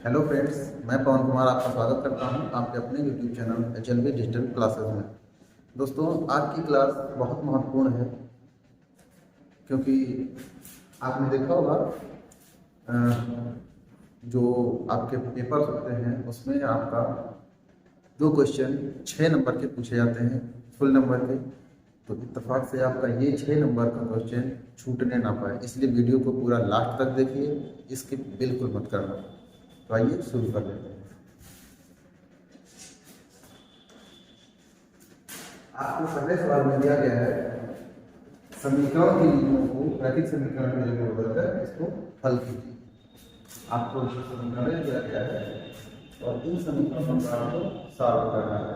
Hello friends, मैं पवन कुमार आपका स्वागत करता हूं आपके अपने YouTube channel HLB digital classes में। दोस्तों, आज की क्लास बहुत महत्वपूर्ण है क्योंकि आपने देखा होगा जो आपके पेपर्स होते हैं उसमें आपका दो क्वेश्चन 6 नंबर के पूछे जाते हैं फुल नंबर के। तो इत्तेफाक से आपका ये 6 नंबर का क्वेश्चन छूटने ना पाए, इसलिए वीडियो को पूरा लास्ट तक देखिए, इसके बिल्कुल मत करना। तो आइए शुरू कर लेते हैं। आपको पहले सवाल में दिया गया है समीकरण की लीनियों को रैखिक समीकरण में लेकर बदलकर इसको हल कीजिए। आपको जो समीकरण दिया गया है और इन समीकरणों का आपको सॉल्व करना है।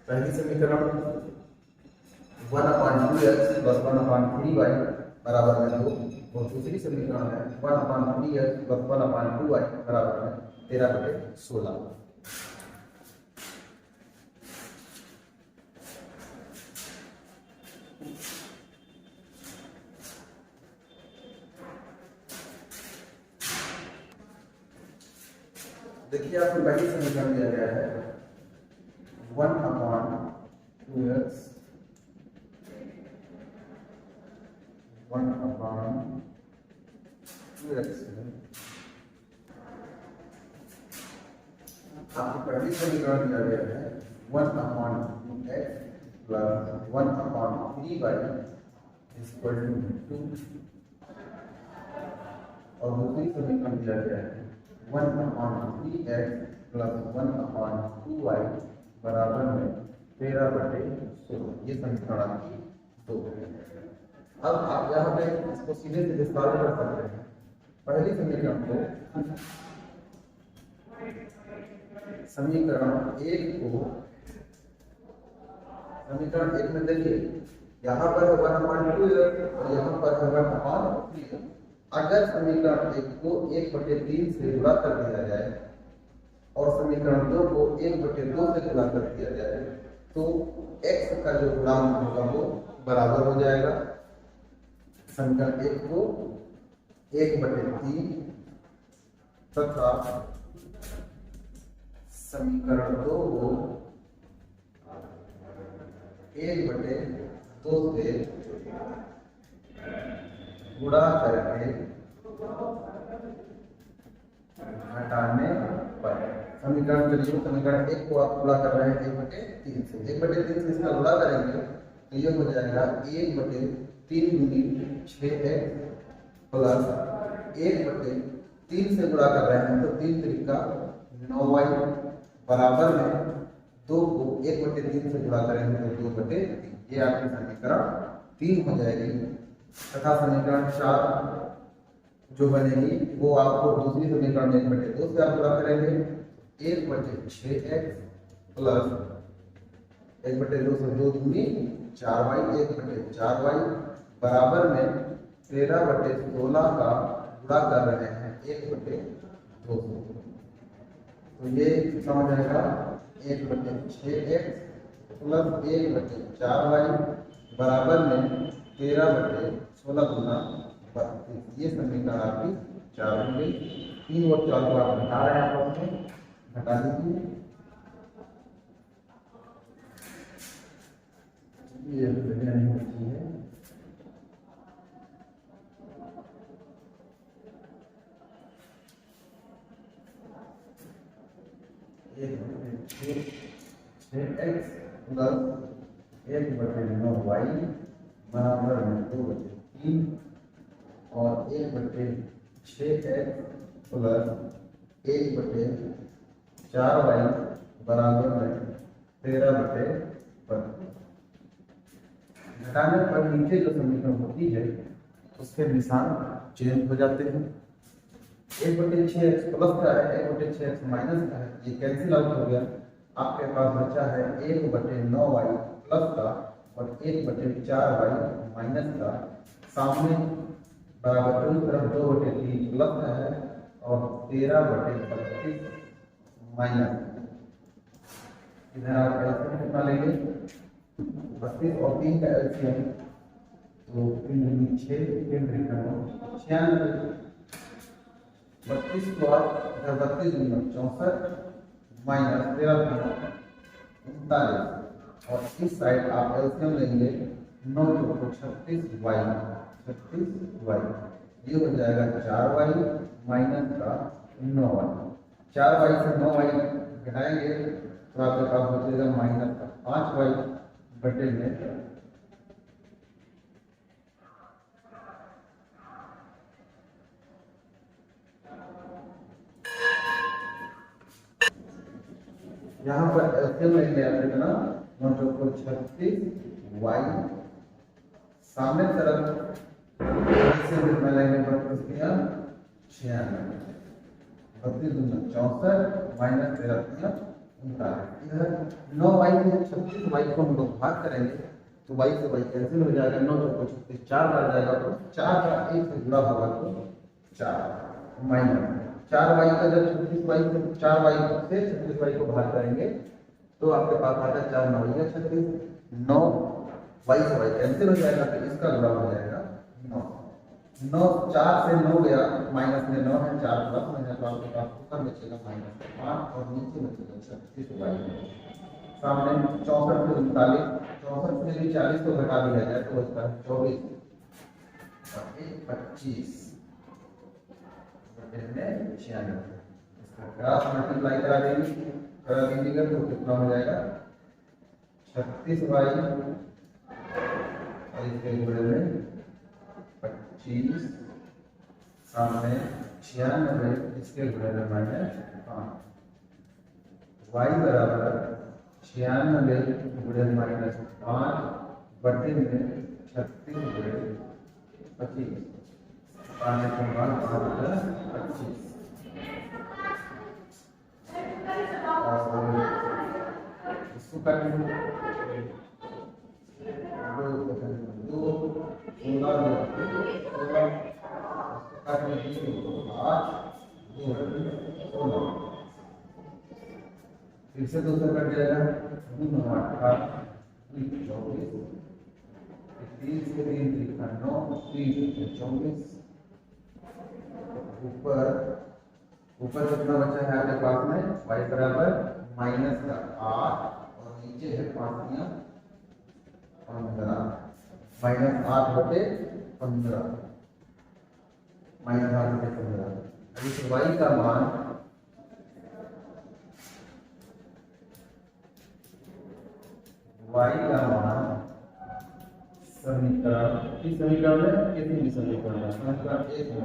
पहली समीकरण 1/2x + 1/3y बराबर में 2 और दूसरी समीकरण है 1/3x + 1/2y बराबर में 13/16। देखिए, आपको पहली समीकरण दिया गया है 1/2x 1/2x आपको पहली समीकरण दिया गया है 1/2x + 1/3y = 2 और दूसरी समीकरण दिया गया है 1/3x + 1/2y बराबर में 13/16। ये समीकरण आपकी 2 है। अब आप यहाँ पे इसको सीधे से विस्तार कर सकते हैं। पहली समीकरण को समीकरण 1 में देखिए, यहाँ पर है 1/2x और यहाँ पर है 1/3x। अगर समीकरण 1 को 1/3 से गुणा कर दिया जाए और समीकरण 2 को 1/2 से गुणा कर दिया जाए तो x का जो गुणांक होगा वो बराबर हो जाएगा। समीकरण 1 को 1/3 तथा समीकरण 2 को 1/2 से गुणा करके घटाने पर समीकरण समीकरण 1 को आप गुणा कर रहे हैं 1/3 से। 1/3 से इसका गुणा करेंगे तो ये हो जाएगा 1/3 × 6x प्लस 1/3 से गुणा कर रहे हैं तो 3 त्रिका 9y बराबर में 2 को 1/3 से गुणा करेंगे तो 2/3। ये आपकी समीकरण 3 हो जाएगी। तथा समीकरण 4 जो बनेगी वो आपको दूसरी समीकरण 1/2 से आप गुणा करेंगे 1/6x प्लस 1/2 से 2 दूनी 4y 1/4y बराबर में 13/16 का गुणा कर रहे हैं 1/2 से। तो ये कितना हो जाएगा 1/6x प्लस 1/4y बराबर में 13/16 गुना 32। ये समीकरण आपकी 4 हो गई। 3 और 4 को आप घटा रहे हैं, आपस में घटा दीजिए। ये नहीं होती है। x प्लस 1/9y बराबर में 2/3 और 1/6x प्लस 1/4y बराबर में 13/32। घटाने पर नीचे जो समीकरण होती है उसके निशान चेंज हो जाते हैं। 1/6x प्लस का है, 1/6x माइनस का है, ये कैंसिल आउट हो गया। आपके पास बचा है 1/9y प्लस का और 1/4y माइनस का। सामने बराबर दोनों तरफ 2/3 प्लस का है और 13/32 माइनस। इधर आप एलसीएम कितना लेंगे 32 और 3 का एलसीएम तो 3 6 96। 32 को आप 32 गुना 64 माइनस 13 गुना 39 और इस साइड आप एलसीएम लेंगे 9 को 36y ये हो जाएगा 4y माइनस का 9y 4y से 9y घटाएंगे तो आपके पास बचेगा माइनस का 5y बटे में यहाँ पर एलसीएम लेंगे आप कितना 9 को 36 y सामने तरफ में लेंगे 32 गुना 64 माइनस 13 गुना 39 इधर 9y से 36y को हम लोग भाग करेंगे तो y से y कैंसिल हो जाएगा 9 को 36 4 बार जाएगा तो 4 का 1 से जुड़ा होगा तो 4 माइनस 4y का जब 36y से 4y से 36y को भाग करेंगे तो आपके पास आता है 4 9 36 9 y से y कैंसिल हो जाएगा तो इसका गुणा हो जाएगा 9 9 4 से 9 गया माइनस में 9 है 4 प्लस माइनस तो आपके पास ऊपर बचेगा माइनस 5 और नीचे बचेगा 36y सामने 64 से 39 64 से भी 40 को घटा दिया जाए तो बचता है 24 और 25 इसका ग्राफ मल्टीप्लाई करा दीजिएगा तो कितना हो जाएगा 36y और इसके गुणे में 25 सामने 96 इसके गुणे में माइनस 5 y बराबर 96 गुणे माइनस 5 बटे में 36 गुणे 25 पाने के बाद 25 इसको काटेंगे 2 फिर से 2 से कट जाएगा 2 9 18 24 3 से 3 9 3 24 ऊपर कितना बचा है आपके पास में y बराबर माइनस का 8 और नीचे है 5 15 माइनस 8 बटे 15 माइनस 8 बटे 15 इस y का मान समीकरण किस समीकरण में कितनी समीकरण है समीकरण 1 में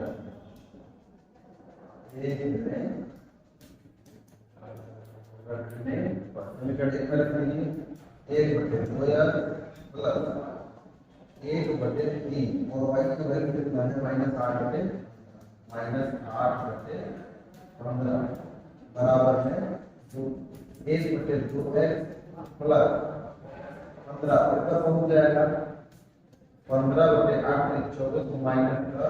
समीकरण 1 में रखेंगे 1 बटे 2 प्लस 1 बटे 3 और y की वैल्यू कितना है -8 बटे 15 बराबर है जो 1 बटे 2x प्लस 15 ऊपर पहुंच जाएगा 15 बटे 8 24 माइनस का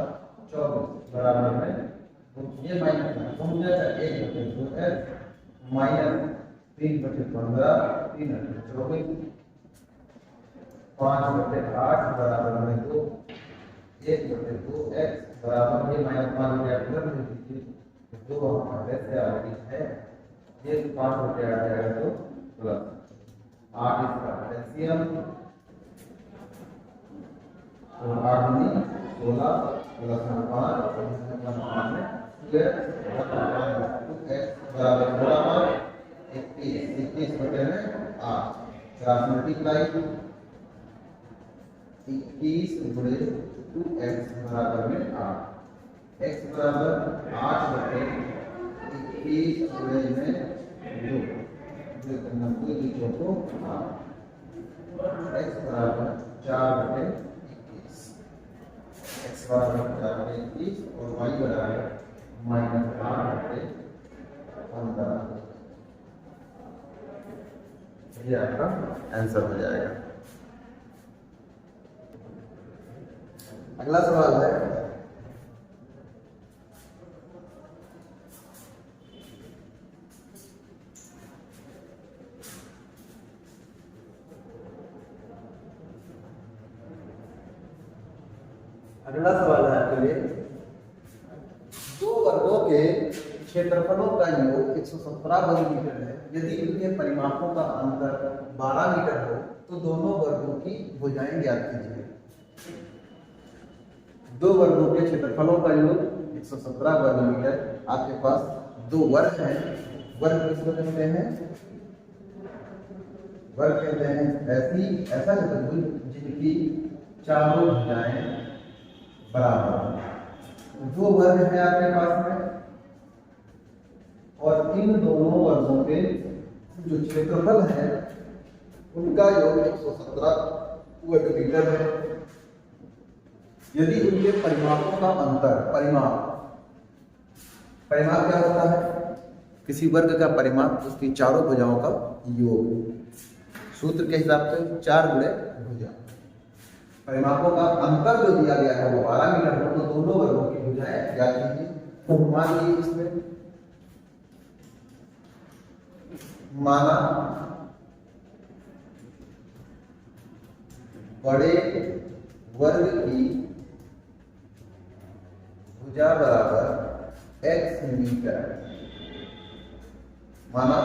24 बराबर है तो ये माइनस पहुंच जाएगा 1 बटे 2x माइनस 3 बटे 15 3 बटे 24 5 बटे 8 बराबर में 2 1 बटे 2x बराबर ये माइनस 5 बटे 8 कर दीजिए तो 2 हमारे से आगे है ये 5 बटे 8 जाएगा तो प्लस 8 इसका एलसीएम तो 8 में 16 प्लस 5 में 2x बराबर 21 बटे में 8 क्रॉस मल्टीप्लाई 21 गुणे 2x बराबर में 8 x बराबर 8 बटे 21 गुणे में 2 करना कोई भी को x बराबर 4 बटे 21 x बराबर 4 बटे 21 और y बराबर माइनस 8 बटे 15 ये आपका आंसर हो जाएगा। अगला सवाल है आपके लिए 2 वर्गों के क्षेत्रफलों का योग 117 वर्ग मीटर है। यदि इनके परिमापों का अंतर 12 मीटर हो तो दोनों वर्गों की भुजाएं ज्ञात कीजिए। दो वर्गों के क्षेत्रफलों का योग 117 वर्ग मीटर। आपके पास दो वर्ग हैं। वर्ग किसको कहते हैं? वर्ग कहते हैं ऐसा चतुर्भुज जिनकी चारों भुजाएं बराबर। दो वर्ग है आपके पास में और इन दोनों वर्गों के जो क्षेत्रफल है उनका योग 117 वर्ग मीटर है। यदि उनके परिमापों का अंतर, परिमाप क्या होता है? किसी वर्ग का परिमाप उसकी चारों भुजाओं का योग। सूत्र के हिसाब से 4 गुणे भुजा। परिमापों का अंतर जो दिया गया है वो 12 मीटर हो तो दोनों वर्गों की भुजाएं ज्ञात कीजिए। तो मान लीजिए इसमें माना बड़े वर्ग की भुजा बराबर x मीटर। माना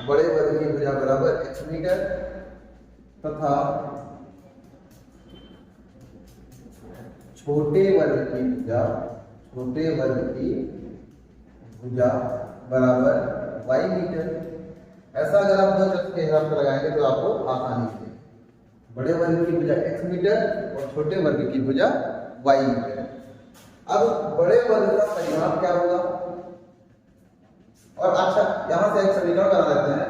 बड़े वर्ग की भुजा बराबर x मीटर तथा छोटे वर्ग की भुजा बराबर y मीटर। ऐसा अगर आप दो शब्द के हिसाब से लगाएंगे तो आपको आसानी से बड़े वर्ग की भुजा x मीटर और छोटे वर्ग की भुजा y मीटर। अब बड़े वर्ग का परिमाप क्या होगा? और अच्छा यहां से एक समीकरण बना लेते हैं।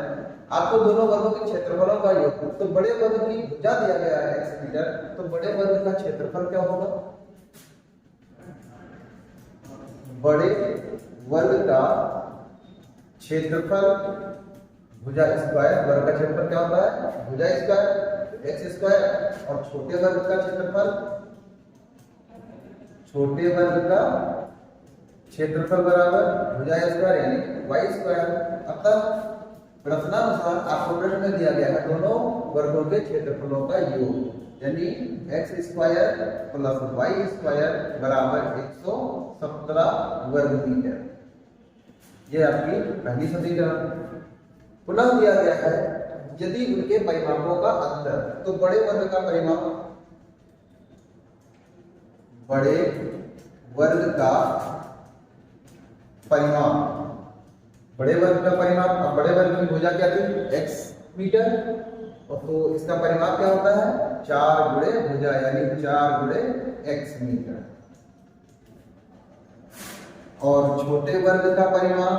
आपको दोनों वर्गों के क्षेत्रफलों का योग, तो बड़े वर्ग की भुजा दिया गया है x मीटर, तो बड़े वर्ग का क्षेत्रफल क्या होगा? बड़े वर्ग का क्षेत्रफल भुजा स्क्वायर, वर्ग का क्षेत्रफल क्या होता है? भुजा स्क्वायर एक्स स्क्वायर। और छोटे वर्ग का क्षेत्रफल, छोटे वर्ग का क्षेत्रफल बराबर भुजा स्क्वायर यानी वाई स्क्वायर। अतः प्रश्नानुसार आपको प्रश्न में दिया गया है दोनों वर्गों के क्षेत्रफलों का योग यानी X square plus Y square बराबर 117 वर्ग मीटर। यह आपकी पहली समीकरण। पुनः दिया गया है यदि उनके परिमापों का अंतर, तो बड़े वर्ग का परिमाप, बड़े वर्ग का परिमाप, बड़े वर्ग का परिमाप। अब बड़े वर्ग की भुजा क्या थी? x meter. और तो इसका परिमाप क्या होता है? 4 गुणे भुजा यानी 4 गुणे x मीटर। और छोटे वर्ग का परिमाप,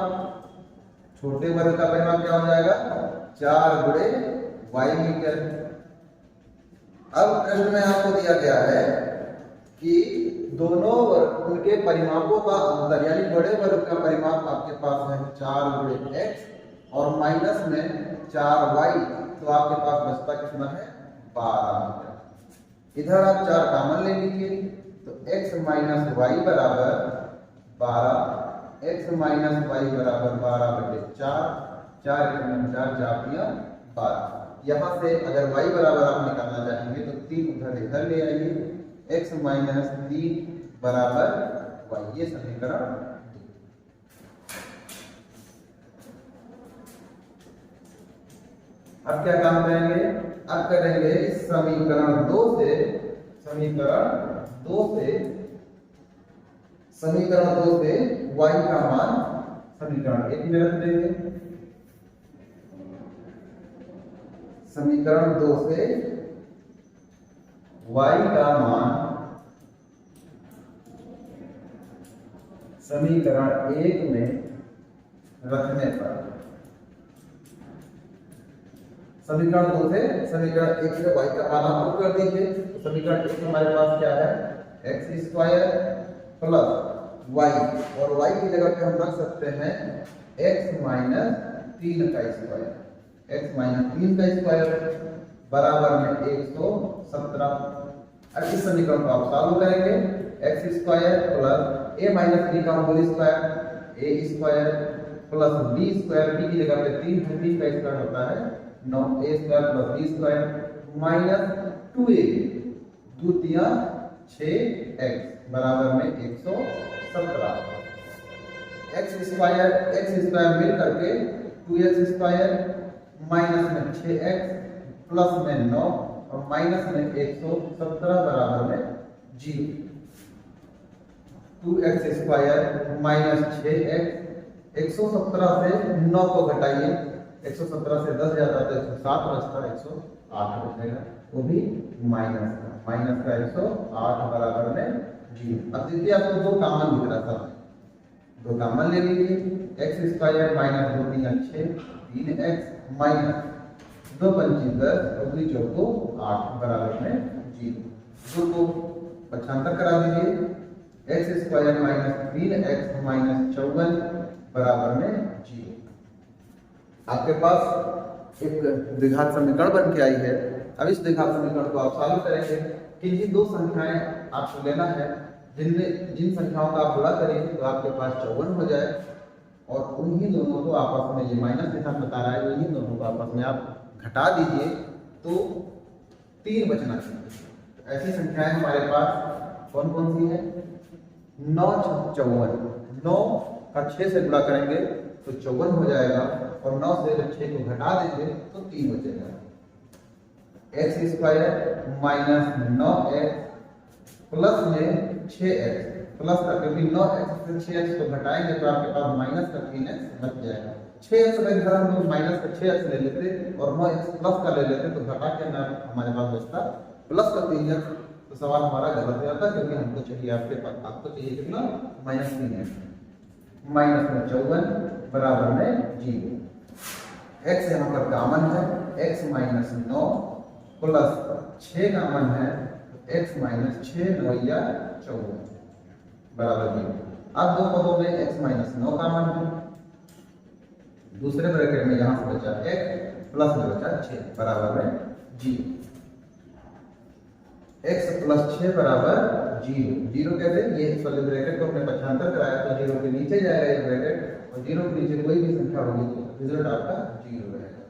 छोटे वर्ग का परिमाप क्या हो जाएगा? 4 गुणे y मीटर। अब प्रश्न में आपको दिया गया है कि दोनों वर्ग उनके परिमापों का अंतर यानी बड़े वर्ग का परिमाप आपके पास है 4 गुणे x और माइनस में 4y, तो आपके पास बचता कितना है? 12 मीटर। इधर आप 4 कॉमन ले लीजिए तो x माइनस वाई बराबर 12, x माइनस वाई बराबर 12/4, 4 12। यहाँ से अगर y बराबर आप निकालना चाहेंगे तो 3 इधर ले आइए, x माइनस 3 बराबर y। ये समीकरण। अब क्या काम करेंगे? अब करेंगे समीकरण 2 से y का मान समीकरण 1 में रख देंगे। समीकरण 2 से y का मान समीकरण 1 में रखने पर, समीकरण 2 से समीकरण 1 से y का मान आप कर दीजिए। तो समीकरण 1 में हमारे पास क्या है? x स्क्वायर प्लस y, और y की जगह पे हम रख सकते हैं x माइनस 3 का स्क्वायर, x माइनस 3 का स्क्वायर बराबर में 117। अब इस समीकरण को आप सॉल्व करेंगे। x square plus a minus 3 का whole square, a square plus b square, b की जगह पे 3 है, 3 का स्क्वायर होता है 9, a square plus b square minus 2a, 2 3 6x बराबर में 117। एक्स स्क्वायर मिल करके 2x स्क्वायर माइनस में 6x प्लस में 9 और माइनस में 117 बराबर में 0। 2x स्क्वायर माइनस 6x 117 से 9 को घटाइए, 117 से 10 जाता है तो 107 बचता है, 108 बचेगा, वो भी माइनस का 108 बराबर में 0। अब देखिए आपको दो कॉमन दिख रहा था, दो कॉमन ले लीजिए, x square minus 2 3 6 3x minus 2 25 10 और 2 चौको 8 बराबर में 0। दो को पक्षांतर करा दीजिए, x square minus 3x minus 54 बराबर में 0। आपके पास एक द्विघात समीकरण बन के आई है। अब इस द्विघात समीकरण को आप सॉल्व करेंगे कि ये दो संख्याएं आपको लेना है, जिन संख्याओं का आप गुणा करेंगे तो आपके पास 54 हो जाए और उन्हीं दोनों को आपस में, ये माइनस के साथ बता रहा है, उन्हीं दोनों को आपस में आप घटा दीजिए तो 3 बचना चाहिए। ऐसी संख्याएं हमारे पास कौन कौन सी है? 9 54, 9 का 6 से गुणा करेंगे तो 54 हो जाएगा और 9 से जब 6 को घटा देंगे तो 3 बचेगा। X square minus 9x plus में 6x प्लस का, क्योंकि 9x से 6x को घटाएंगे तो आपके पास माइनस का 3x बच जाएगा। 6x का इधर हम लोग माइनस का 6x ले लेते और 9x प्लस का ले लेते तो घटा के ना हमारे पास बचता प्लस का 3x, तो सवाल हमारा गलत हो जाता क्योंकि हमको चाहिए आपको चाहिए कितना? माइनस 3x माइनस में 54 बराबर में 0। x यहाँ पर कॉमन है, x माइनस 9 प्लस 6 कॉमन है, x माइनस 6 9 या 54 बराबर 0। अब दो पदों में x माइनस 9 कॉमन है, दूसरे ब्रैकेट में यहां से बचा x प्लस में बचा 6 बराबर में 0। x प्लस 6 बराबर 0। 0 कैसे? ये इस वाले ब्रैकेट को हमने पक्षांतर कराया तो 0 के नीचे जाएगा ये ब्रैकेट और 0 के नीचे कोई भी संख्या होगी तो रिजल्ट आपका 0 रहेगा।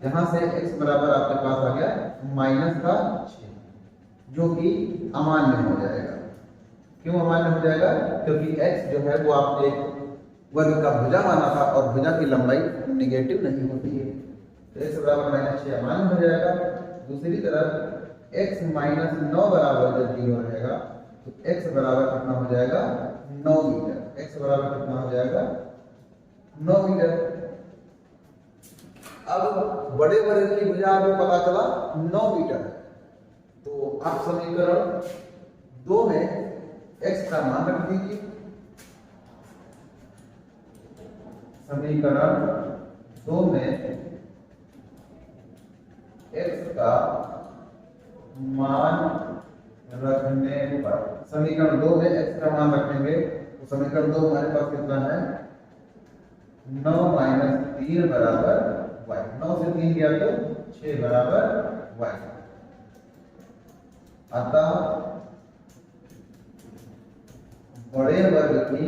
यहां से x बराबर आपके पास आ गया माइनस का 6 जो कि अमान्य हो जाएगा। क्यों अमान्य हो जाएगा? क्योंकि x जो है वो आपने वर्ग का भुजा माना था और भुजा की लंबाई नेगेटिव नहीं होती है, तो x बराबर माइनस 6 अमान्य हो जाएगा। दूसरी तरफ x माइनस 9 बराबर जब 0 रहेगा तो x बराबर कितना हो जाएगा? 9 मीटर। x बराबर कितना हो जाएगा? 9 मीटर। अब बड़े वर्ग की भुजा आपको पता चला 9 मीटर, तो आप समीकरण 2 में x का मान रख दीजिए। समीकरण 2 में x का मान रखने पर, समीकरण 2 में x का मान रखेंगे तो समीकरण 2 हमारे पास कितना है? 9 माइनस 3 बराबर y। 9 से 3 गया तो 6 बराबर y। अतः बड़े वर्ग की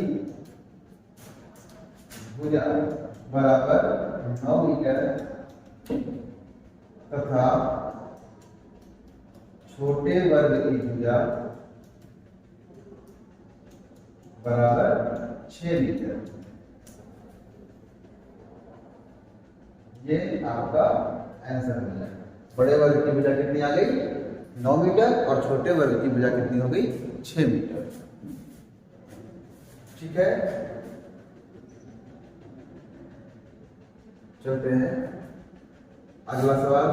भुजा बराबर 9 मीटर तथा छोटे वर्ग की भुजा बराबर 6 मीटर। ये आपका आंसर हो जाएगा। बड़े वर्ग की भुजा कितनी आ गई? 9 मीटर और छोटे वर्ग की भुजा कितनी हो गई? 6 मीटर। ठीक है, चलते हैं अगला सवाल।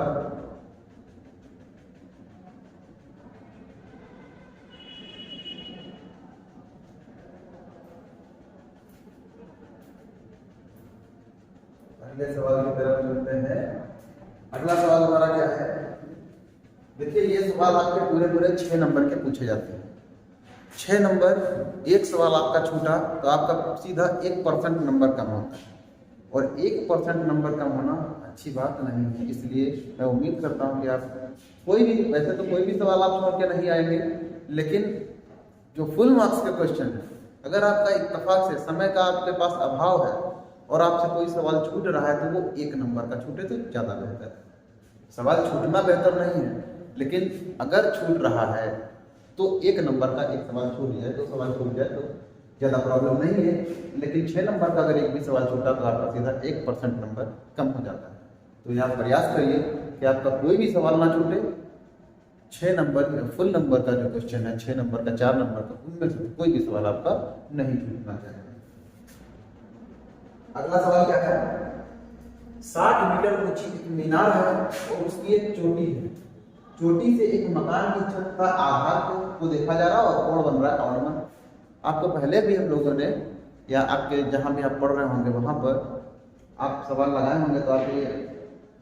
अगले सवाल की तरफ चलते हैं। अगला सवाल हमारा क्या है? देखिए ये सवाल आपके पूरे 6 नंबर के पूछे जाते हैं। 6 नंबर, एक सवाल आपका छूटा तो आपका सीधा 1% नंबर कम होता है और 1% नंबर कम होना अच्छी बात नहीं है। इसलिए मैं उम्मीद करता हूं कि आप कोई भी, वैसे तो कोई भी सवाल आप छोड़ के नहीं आएंगे, लेकिन जो फुल मार्क्स के क्वेश्चन है, अगर आपका इत्तेफाक से समय का आपके पास अभाव है और आपसे कोई सवाल छूट रहा है तो वो 1 नंबर का छूटे तो ज़्यादा बेहतर है। सवाल छूटना बेहतर नहीं है, लेकिन अगर छूट रहा है तो 1 नंबर का एक सवाल छूट जाए, 2 सवाल छूट जाए तो ज़्यादा प्रॉब्लम नहीं है। लेकिन 6 नंबर का अगर एक भी सवाल छूटा तो आपका सीधा 1% नंबर कम हो जाता है। तो यहाँ प्रयास करिए कि आपका कोई भी सवाल ना छूटे। 6 नंबर फुल नंबर का जो क्वेश्चन है, 6 नंबर का, 4 नंबर का, उनमें से कोई भी सवाल आपका नहीं छूटना चाहिए। अगला सवाल क्या है? 60 मीटर ऊंची एक मीनार है और उसकी एक चोटी है। चोटी से एक मकान की छत का आधार को देखा जा रहा है और कोण बन रहा है 51। आपको पहले भी हम लोगों ने, या आपके जहां भी आप पढ़ रहे होंगे वहां पर आप सवाल लगाए होंगे तो आपको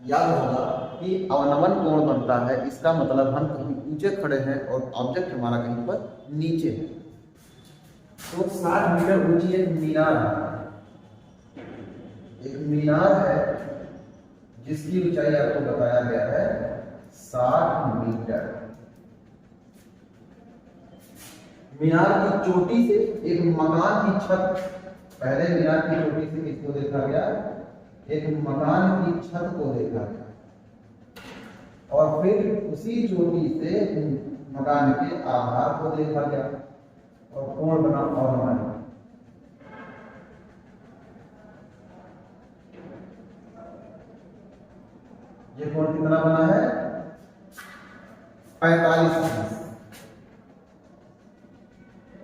याद होगा कि 51 कोण बनता है। इसका मतलब हम कहीं ऊंचे खड़े हैं और ऑब्जेक्ट हमारा कहीं पर नीचे है। तो 60 मीटर ऊंची एक मीनार है, एक मीनार है जिसकी ऊंचाई आपको बताया गया है 60 मीटर। मीनार की चोटी से एक मकान की छत, पहले मीनार की चोटी से किसको देखा गया? एक मकान की छत को देखा गया, और फिर उसी चोटी से मकान के आधार को देखा गया और कोण बना और हमारे ये कोण कितना बना है? 45 अंश।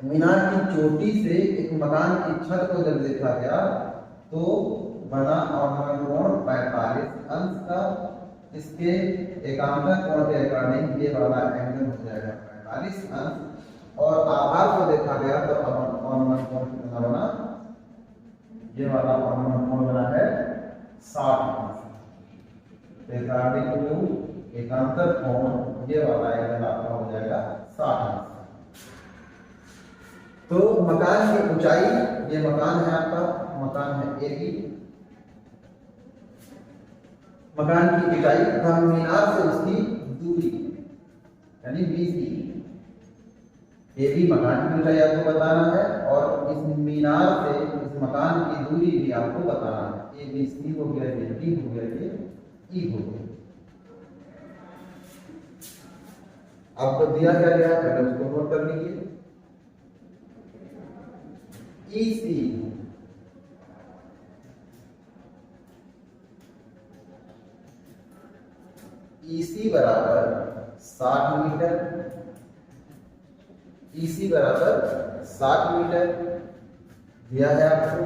मीनार की चोटी से एक मकान की छत को जब देखा गया तो बना और हमारा कोण 45 अंश का। इसके एकांतर कोण के अकॉर्डिंग ये वाला एंगल हो जाएगा 45 अंश, और आधार को देखा गया तो अनुमान कोण कितना बना? ये वाला अनुमान कोण बना है 60 अंश। अकॉर्डिंग टू एकांतर कोण ये वाला एंगल आपका हो जाएगा 60 अंश। तो मकान की ऊंचाई, ये मकान है आपका, मकान है ए बी, मकान की ऊंचाई तथा मीनार से उसकी दूरी यानी BC, ए बी मकान की ऊंचाई आपको बताना है और इस मीनार से इस मकान की दूरी भी आपको बताना है। ए बी सी हो गया, ये डी हो गया, ये ई हो गया। आपको दिया क्या गया है पहले उसको नोट कर लीजिए। EC बराबर 60 मीटर, EC बराबर 60 मीटर दिया है आपको।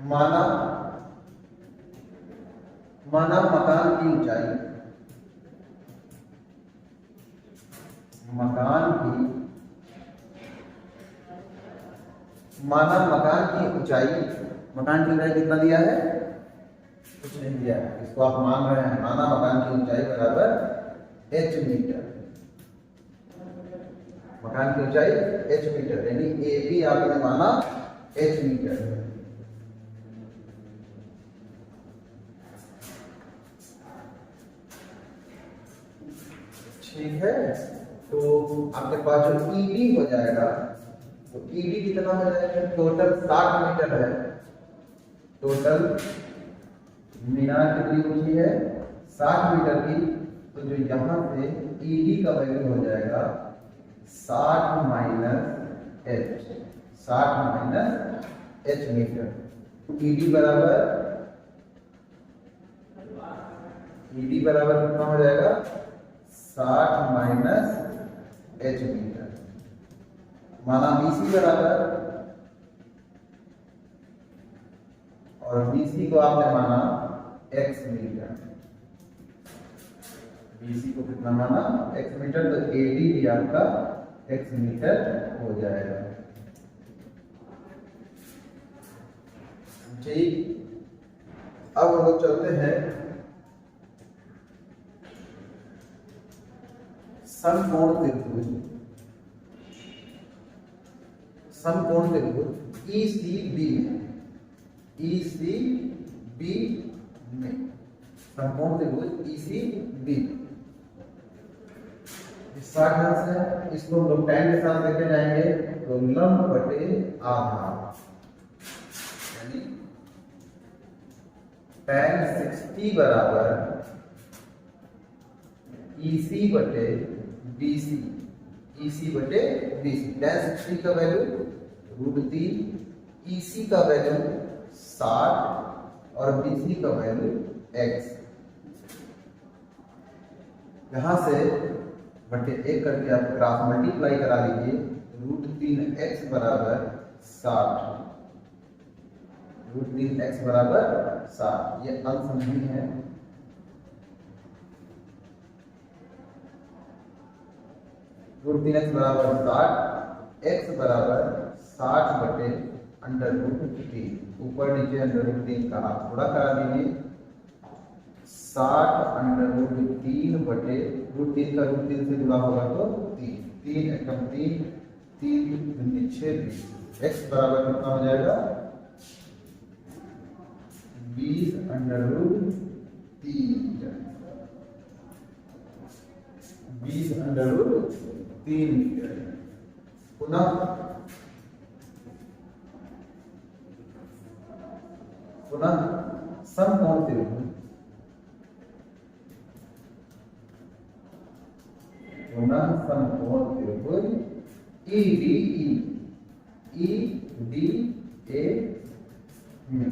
माना मकान की ऊंचाई, मकान की ऊंचाई कितना दिया है? कुछ नहीं दिया है, इसको आप मान रहे हैं। माना मकान की ऊंचाई बराबर h मीटर, मकान की ऊंचाई h मीटर, यानी ए बी आपने माना h मीटर। ठीक है, तो आपके पास जो ED हो जाएगा, तो ED कितना हो जाएगा? टोटल 60 मीटर है। टोटल मीनार कितनी ऊंची है? 60 मीटर की। तो जो यहां से ED का वैल्यू हो जाएगा 60 माइनस h मीटर। ED बराबर कितना हो जाएगा? 60 माइनस h मीटर। माना BC बराबर, और BC को आपने माना x मीटर। BC को कितना माना? x metre. तो AD भी आपका x मीटर हो जाएगा। ठीक, अब हम लोग चलते हैं समकोण त्रिभुज। समकोण त्रिभुज ECB में, समकोण त्रिभुज ECB 60 अंश है। इसको हम लोग tan के साथ लेके जाएंगे तो लंब बटे आधार, यानी tan 60 बराबर EC बटे BC, tan 60 का वैल्यू √3, EC का वैल्यू 60 और BC का वैल्यू x। यहां से बटे 1 करके आप क्रॉस मल्टीप्लाई करा लीजिए। √3x बराबर 60, √3x बराबर 60। ये अंश नहीं है, √3x बराबर 60, x बराबर 60 बटे √3। ऊपर नीचे √3 का आप थोड़ा करा दीजिए। 60 √3 बटे √3 का √3 से जुड़ा होगा तो 3, 3 एकम 3, 3 दूनी 6। x बराबर कितना हो जाएगा 20 √3 मीटर, 20 √3 मीटर। पुनः समकोण त्रिभुज, समकोण त्रिभुज EDA में,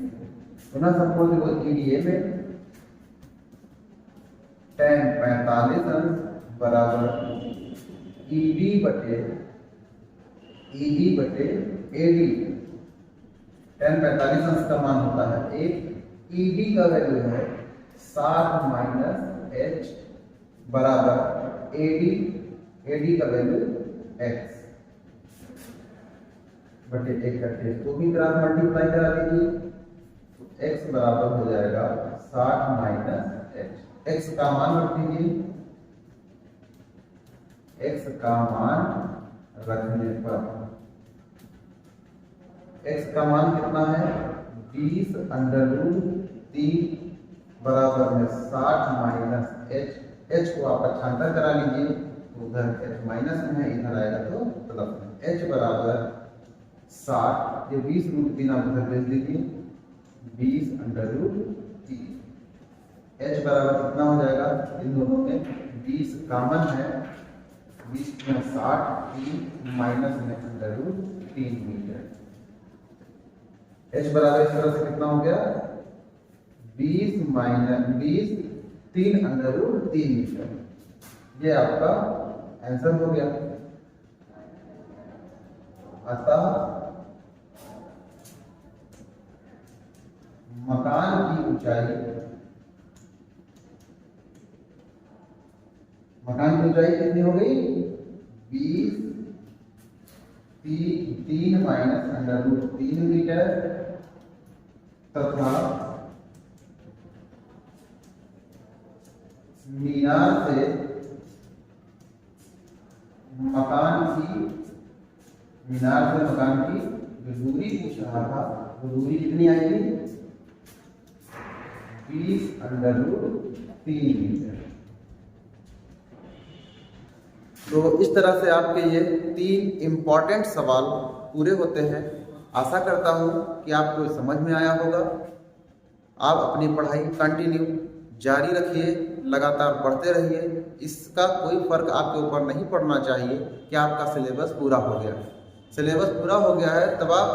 पुनः समकोण त्रिभुज EDA में tan 45 अंश बराबर EB बटे AD। tan 45 अंश का मान होता है 1, EB का वैल्यू है 60 - h बराबर AD का वैल्यू x बटे 1 करके इसको भी क्रॉस मल्टीप्लाई करा दीजिए। तो x बराबर हो जाएगा 60 - h। x का मान रख दीजिए। x का मान रखने पर x का मान कितना है 20 √3 बराबर में 60 - h। h को आप पक्षांतर करा लीजिए, तो उधर h माइनस में है, इधर आएगा तो प्लस में। h बराबर 60, ये 20 √3 आप उधर भेज दीजिए, 20 √3। h बराबर कितना हो जाएगा, इन दोनों में 20 कॉमन है, 20 में 60, 3 माइनस में √3 मीटर। h बराबर इस तरह से कितना हो गया 20 - 20 3 √3 मीटर। ये आपका आंसर हो गया। अतः मकान की ऊंचाई कितनी हो गई 20 3 √3 मीटर तथा मीनार से मकान की जो दूरी पूछ रहा था वो दूरी कितनी आएगी 20 √3 मीटर। तो इस तरह से आपके ये 3 इम्पॉर्टेंट सवाल पूरे होते हैं। आशा करता हूँ कि आपको समझ में आया होगा। आप अपनी पढ़ाई कंटिन्यू जारी रखिए, लगातार पढ़ते रहिए। इसका कोई फर्क आपके ऊपर नहीं पड़ना चाहिए कि आपका सिलेबस पूरा हो गया है। सिलेबस पूरा हो गया है तब आप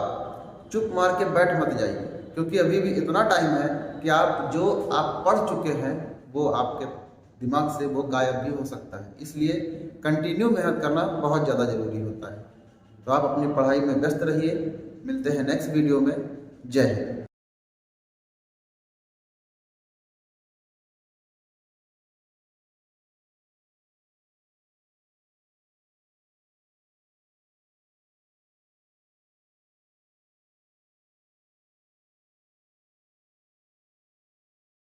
चुप मार के बैठ मत जाइए, क्योंकि अभी भी इतना टाइम है कि जो आप पढ़ चुके हैं वो आपके दिमाग से वो गायब भी हो सकता है। इसलिए कंटिन्यू मेहनत करना बहुत ज़्यादा ज़रूरी होता है। तो आप अपनी पढ़ाई में व्यस्त रहिए। मिलते हैं नेक्स्ट वीडियो में। जय हिंद।